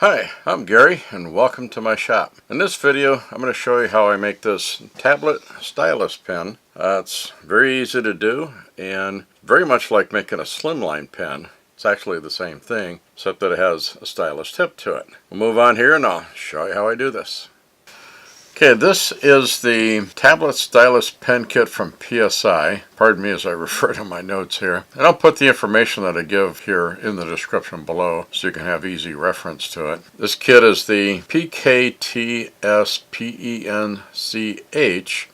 Hi, I'm Gary and welcome to my shop. In this video I'm going to show you how I make this tablet stylus pen. It's very easy to do and very much like making a slimline pen. It's actually the same thing except that it has a stylus tip to it. We'll move on here and I'll show you how I do this. Okay, this is the Tablet Stylus Pen Kit from PSI. Pardon me as I refer to my notes here. And I'll put the information that I give here in the description below so you can have easy reference to it. This kit is the PKTSPENCH,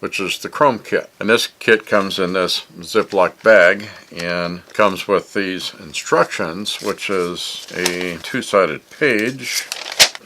which is the Chrome kit. And this kit comes in this Ziploc bag and comes with these instructions, which is a two-sided page.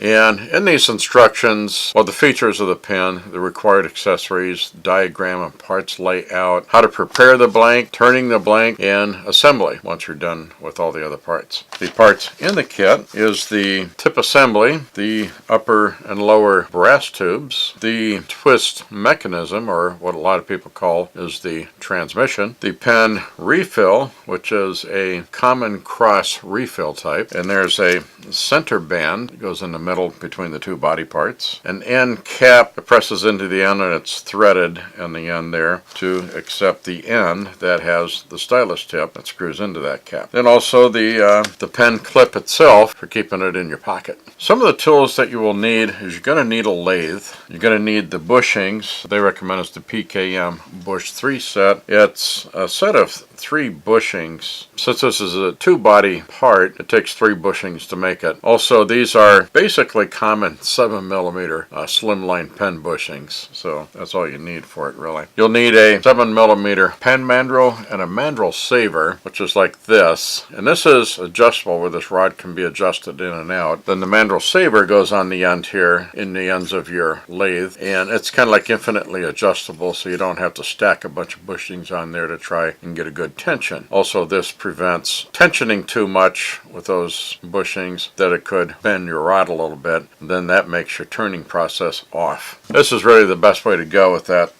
And in these instructions, well, the features of the pen, the required accessories, diagram and parts layout, how to prepare the blank, turning the blank, and assembly once you're done with all the other parts. The parts in the kit is the tip assembly, the upper and lower brass tubes, the twist mechanism, or what a lot of people call is the transmission, the pen refill, which is a common cross refill type, and there's a center band that goes in the middle between the two body parts. An end cap that presses into the end and it's threaded in the end there to accept the end that has the stylus tip that screws into that cap. Then also the pen clip itself for keeping it in your pocket. Some of the tools that you will need is you're going to need a lathe. You're going to need the bushings. They recommend it's the PKM-BUSH3 set. It's a set of 3 bushings. Since this is a 2-body part, it takes 3 bushings to make it. Also, these are basically common 7mm slimline pen bushings, so that's all you need for it really. You'll need a 7mm pen mandrel and a mandrel saver, which is like this, and this is adjustable where this rod can be adjusted in and out. Then the mandrel saver goes on the end here in the ends of your lathe, and it's kind of like infinitely adjustable, so you don't have to stack a bunch of bushings on there to try and get a good tension. Also, this prevents tensioning too much with those bushings that it could bend your rod a little bit. Then that makes your turning process off. This is really the best way to go with that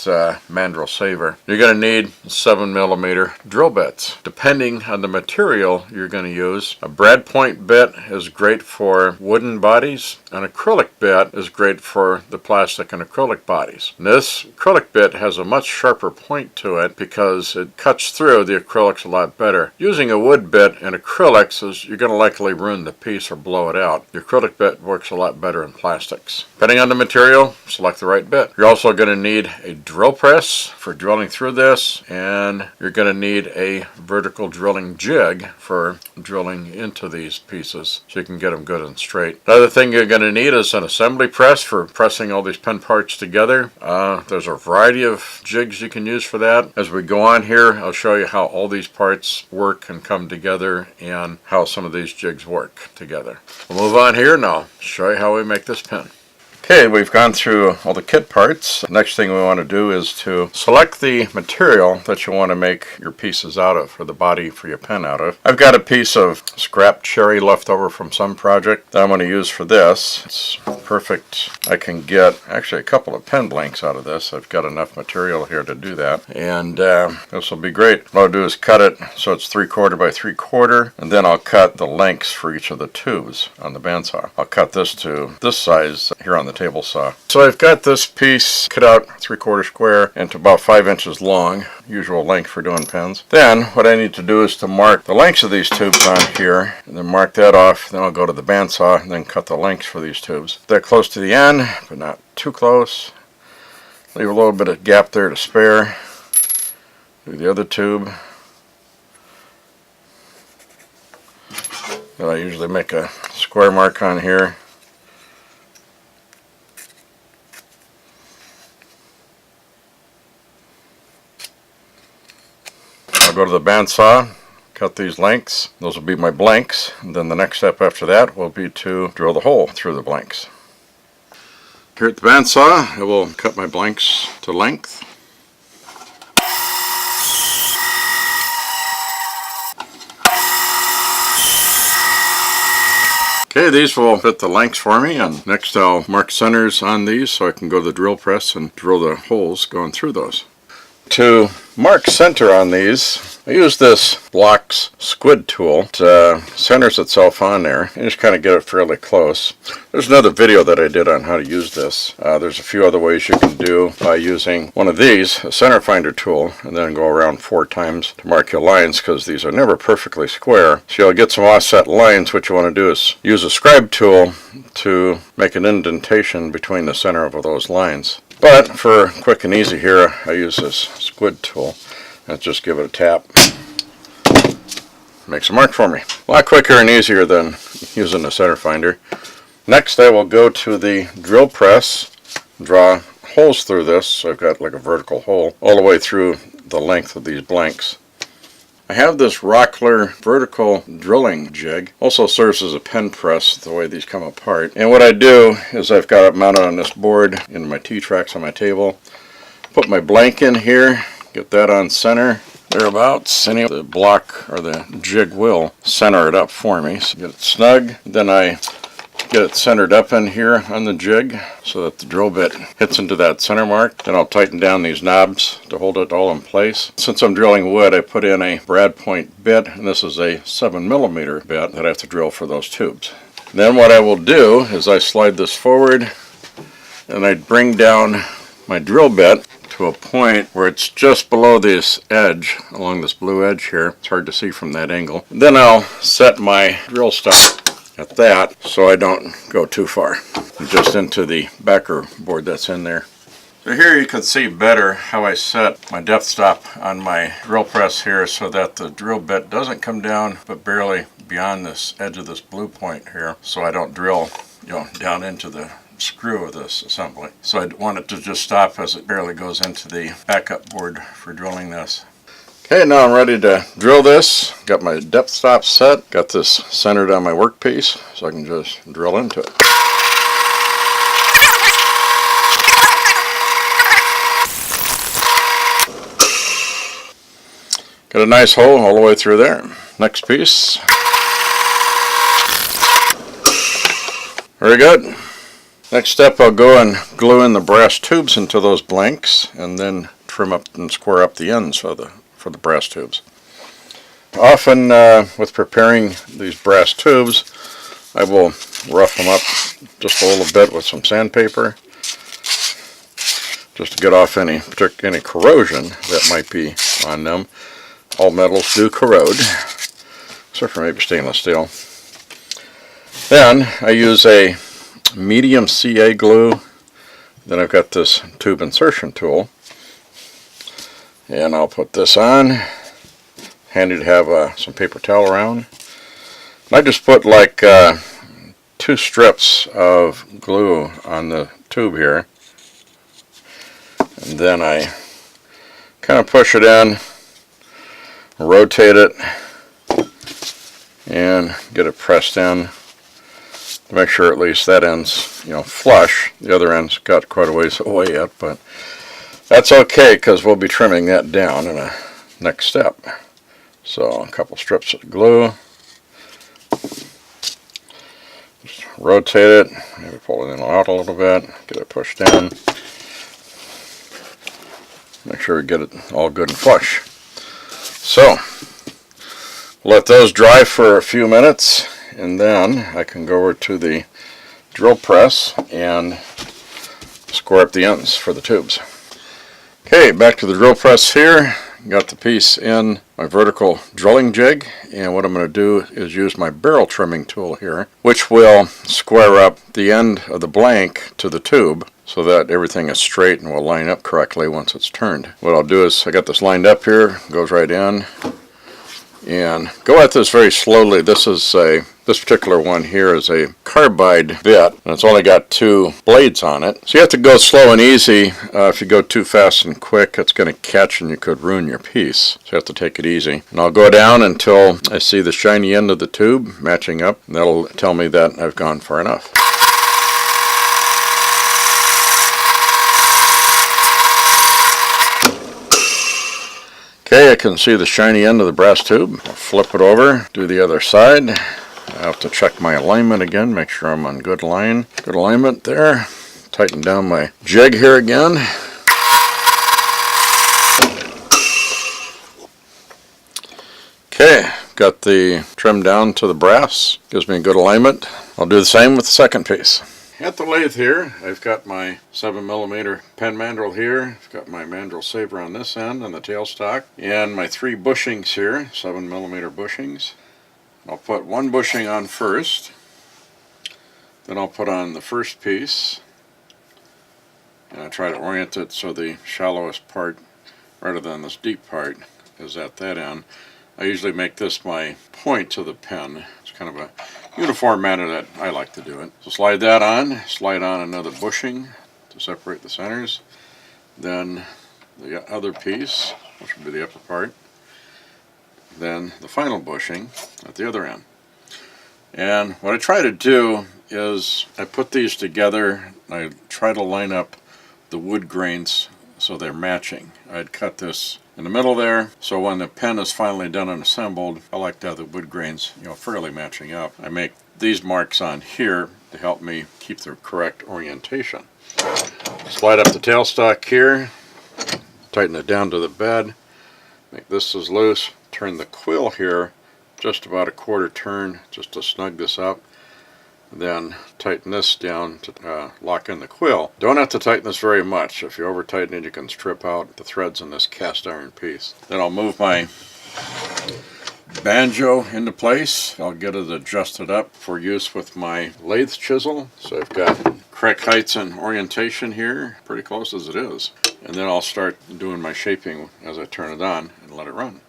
mandrel saver. You're going to need 7mm drill bits. Depending on the material you're going to use, a brad point bit is great for wooden bodies. An acrylic bit is great for the plastic and acrylic bodies. And this acrylic bit has a much sharper point to it because it cuts through the acrylics a lot better. Using a wood bit in acrylics is you're going to likely ruin the piece or blow it out. The acrylic bit works a lot better in plastics. Depending on the material, select the right bit. You're also going to need a drill press for drilling through this, and you're going to need a vertical drilling jig for drilling into these pieces so you can get them good and straight. Another thing you're going to need is an assembly press for pressing all these pen parts together. There's a variety of jigs you can use for that. As we go on here, I'll show you how all these parts work and come together and how some of these jigs work together. We'll move on here and I'll show you how we make this pen. Okay, we've gone through all the kit parts. The next thing we want to do is to select the material that you want to make your pieces out of, or the body for your pen out of. I've got a piece of scrap cherry left over from some project that I'm going to use for this. It's perfect. I can get actually a couple of pen blanks out of this. I've got enough material here to do that, and this will be great. What I'll do is cut it so it's 3/4 by 3/4, and then I'll cut the lengths for each of the tubes on the bandsaw. I'll cut this to this size here on the table saw. So I've got this piece cut out 3/4 square into about 5 inches long, usual length for doing pens. Then what I need to do is to mark the lengths of these tubes on here, and then mark that off. Then I'll go to the bandsaw and then cut the lengths for these tubes. They're close to the end, but not too close. Leave a little bit of gap there to spare. Do the other tube. Then I usually make a square mark on here. I'll go to the bandsaw, cut these lengths. Those will be my blanks. And then the next step after that will be to drill the hole through the blanks. Here at the bandsaw, I will cut my blanks to length. Okay, these will fit the lengths for me, and next I'll mark centers on these so I can go to the drill press and drill the holes going through those. To mark center on these, I use this Block's squid tool. It centers itself on there. You just kind of get it fairly close. There's another video that I did on how to use this. There's a few other ways you can do by using one of these, a center finder tool, and then go around 4 times to mark your lines, because these are never perfectly square. So you'll get some offset lines. What you want to do is use a scribe tool to make an indentation between the center of those lines. But for quick and easy here, I use this squid tool. Let's just give it a tap. Makes a mark for me. A lot quicker and easier than using the center finder. Next, I will go to the drill press, draw holes through this. So I've got like a vertical hole all the way through the length of these blanks. I have this Rockler vertical drilling jig. Also serves as a pen press, the way these come apart. And what I do is I've got it mounted on this board in my T-tracks on my table. Put my blank in here. Get that on center, thereabouts. The block or the jig will center it up for me. So get it snug. Then I get it centered up in here on the jig so that the drill bit hits into that center mark. Then I'll tighten down these knobs to hold it all in place. Since I'm drilling wood, I put in a brad point bit, and this is a 7mm bit that I have to drill for those tubes. Then what I will do is I slide this forward and I bring down my drill bit to a point where it's just below this edge, along this blue edge here. It's hard to see from that angle. Then I'll set my drill stop at that so I don't go too far, just into the backer board that's in there. So here you can see better how I set my depth stop on my drill press here so that the drill bit doesn't come down but barely beyond this edge of this blue point here, so I don't drill down into the screw of this assembly. So I want it to just stop as it barely goes into the backup board for drilling this. Okay, now I'm ready to drill this. Got my depth stop set. Got this centered on my workpiece so I can just drill into it. Got a nice hole all the way through there. Next piece. Very good. Next step, I'll go and glue in the brass tubes into those blanks and then trim up and square up the ends for the brass tubes. Often with preparing these brass tubes, I will rough them up just a little bit with some sandpaper just to get off any corrosion that might be on them. All metals do corrode, except for maybe stainless steel. Then I use a medium CA glue. Then I've got this tube insertion tool, and I'll put this on. Handy to have some paper towel around. And I just put like 2 strips of glue on the tube here, and then I kind of push it in, rotate it, and get it pressed in to make sure at least that end's flush. The other end's got quite a ways away yet, but that's okay because we'll be trimming that down in a next step. So a couple strips of glue, just rotate it, maybe pull it in and out a little bit, get it pushed in, make sure we get it all good and flush. So let those dry for a few minutes, and then I can go over to the drill press and square up the ends for the tubes. Okay, back to the drill press here. Got the piece in my vertical drilling jig, and what I'm going to do is use my barrel trimming tool here, which will square up the end of the blank to the tube so that everything is straight and will line up correctly once it's turned. What I'll do is I got this lined up here, goes right in, and go at this very slowly. This particular one here is a carbide bit, and it's only got 2 blades on it. So you have to go slow and easy. If you go too fast and quick, it's going to catch and you could ruin your piece. So you have to take it easy. And I'll go down until I see the shiny end of the tube matching up, and that'll tell me that I've gone far enough. Okay, I can see the shiny end of the brass tube. I'll flip it over, do the other side. I have to check my alignment again, make sure I'm on good line. Good alignment there. Tighten down my jig here again. Okay, got the trim down to the brass. Gives me a good alignment. I'll do the same with the second piece. At the lathe here, I've got my 7mm pen mandrel here. I've got my mandrel saver on this end and the tailstock. And my 3 bushings here, 7mm bushings. I'll put one bushing on first. Then I'll put on the first piece. And I try to orient it so the shallowest part, rather than this deep part, is at that end. I usually make this my point to the pen. It's kind of a uniform manner that I like to do it. So slide that on, slide on another bushing to separate the centers. Then the other piece, which would be the upper part. Then the final bushing at the other end. And what I try to do is I put these together. I try to line up the wood grains so they're matching. I'd cut this in the middle there, so when the pen is finally done and assembled, I like to have the wood grains, fairly matching up. I make these marks on here to help me keep the correct orientation. Slide up the tailstock here, tighten it down to the bed, make this as loose, turn the quill here just about a quarter turn just to snug this up. Then tighten this down to lock in the quill. Don't have to tighten this very much. If you over tighten it, you can strip out the threads in this cast iron piece. Then I'll move my banjo into place. I'll get it adjusted up for use with my lathe chisel. So I've got correct heights and orientation here, pretty close as it is. And then I'll start doing my shaping as I turn it on and let it run.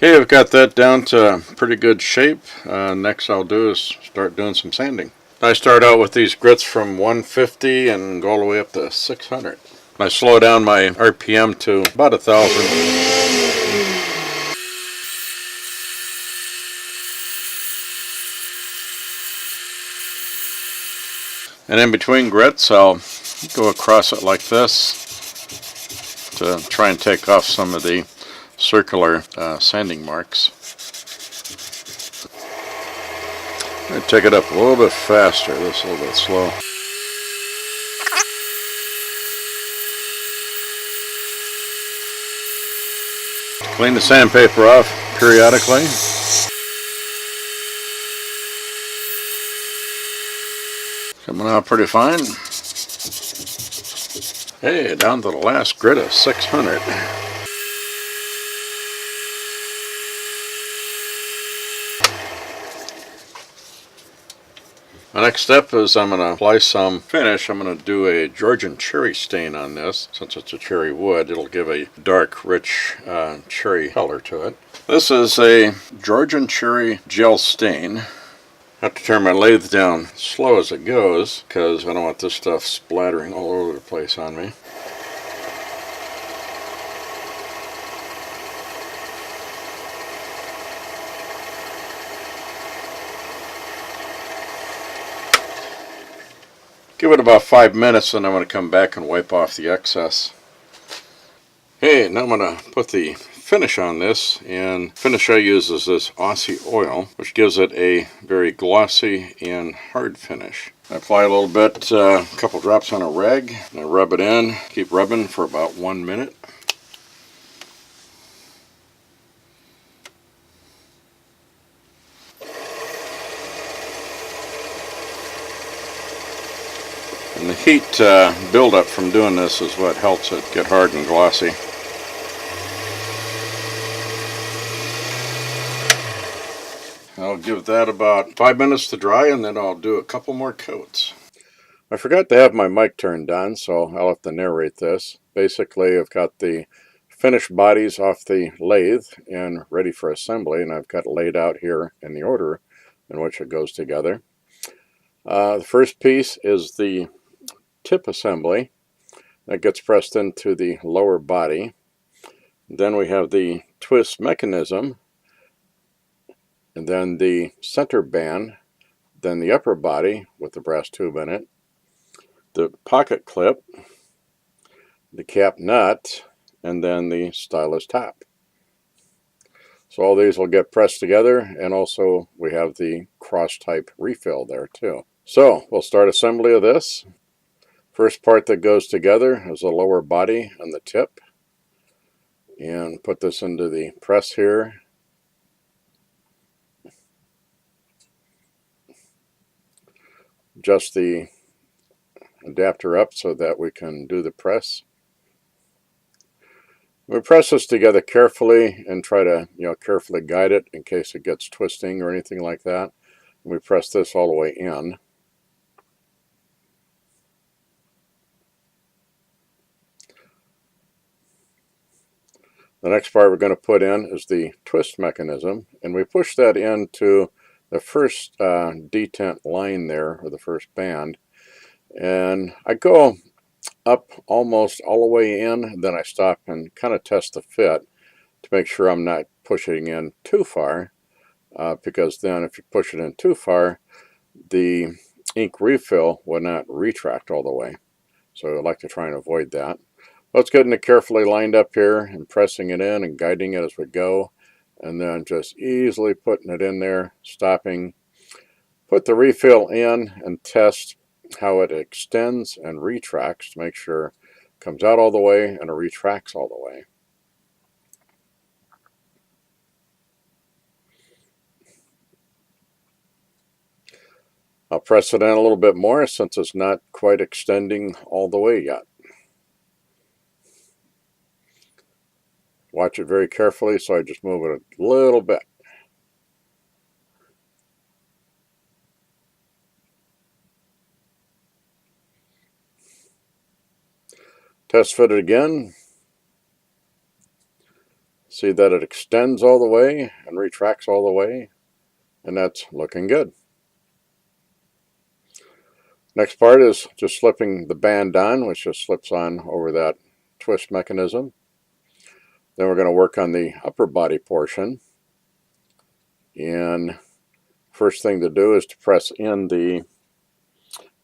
Okay, I've got that down to pretty good shape. Next I'll do is start doing some sanding. I start out with these grits from 150 and go all the way up to 600. I slow down my RPM to about 1,000. And in between grits I'll go across it like this to try and take off some of the circular sanding marks. I take it up a little bit faster, this a little bit slow. Clean the sandpaper off periodically. Coming out pretty fine. Hey, down to the last grit of 600. My next step is I'm going to apply some finish. I'm going to do a Georgian cherry stain on this. Since it's a cherry wood, it'll give a dark, rich cherry color to it. This is a Georgian cherry gel stain. I have to turn my lathe down slow as it goes because I don't want this stuff splattering all over the place on me. Give it about 5 minutes and I'm going to come back and wipe off the excess. Okay, now I'm going to put the finish on this, and finish I use is this Aussie oil, which gives it a very glossy and hard finish. I apply a little bit, a couple drops on a rag, and I rub it in, keep rubbing for about 1 minute. And the heat buildup from doing this is what helps it get hard and glossy. I'll give that about 5 minutes to dry and then I'll do a couple more coats. I forgot to have my mic turned on, so I'll have to narrate this. Basically, I've got the finished bodies off the lathe and ready for assembly, and I've got it laid out here in the order in which it goes together. The first piece is the tip assembly that gets pressed into the lower body. Then we have the twist mechanism, and then the center band, then the upper body with the brass tube in it, the pocket clip, the cap nut, and then the stylus top. So all these will get pressed together, and also we have the cross type refill there too. So we'll start assembly of this. First part that goes together is the lower body and the tip. And put this into the press here. Adjust the adapter up so that we can do the press. We press this together carefully and try to, carefully guide it in case it gets twisting or anything like that. We press this all the way in. The next part we're going to put in is the twist mechanism, and we push that into the first detent line there, or the first band. And I go up almost all the way in, then I stop and kind of test the fit to make sure I'm not pushing in too far, because then if you push it in too far, the ink refill will not retract all the way. So I like to try and avoid that. Let's get it carefully lined up here and pressing it in and guiding it as we go, and then just easily putting it in there, stopping, put the refill in and test how it extends and retracts to make sure it comes out all the way and it retracts all the way. I'll press it in a little bit more since it's not quite extending all the way yet. Watch it very carefully, so I just move it a little bit. Test fit it again. See that it extends all the way and retracts all the way, and that's looking good. Next part is just slipping the band on, which just slips on over that twist mechanism. Then we're going to work on the upper body portion, and first thing to do is to press in the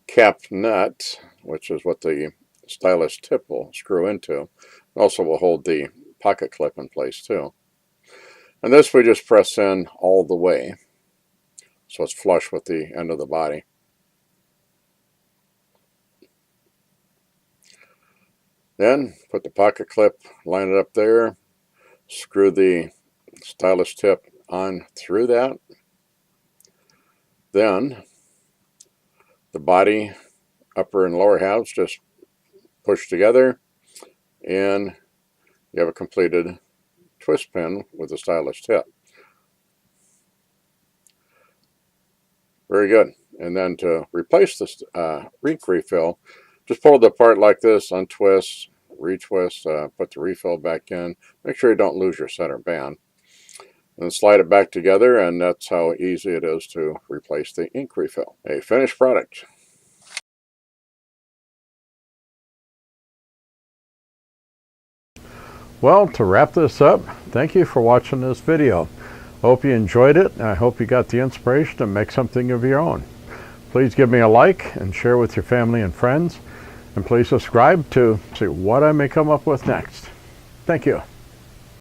cap nut, which is what the stylus tip will screw into. Also will hold the pocket clip in place too. And this we just press in all the way so it's flush with the end of the body. Then put the pocket clip, line it up there, screw the stylus tip on through that. Then the body, upper and lower halves just push together, and you have a completed twist pen with a stylus tip. Very good. And then to replace this ink refill, just pull it apart like this, untwist, retwist, put the refill back in. Make sure you don't lose your center band. And then slide it back together, and that's how easy it is to replace the ink refill. A finished product. Well, to wrap this up, thank you for watching this video. Hope you enjoyed it, and I hope you got the inspiration to make something of your own. Please give me a like and share with your family and friends. And please subscribe to see what I may come up with next. Thank you.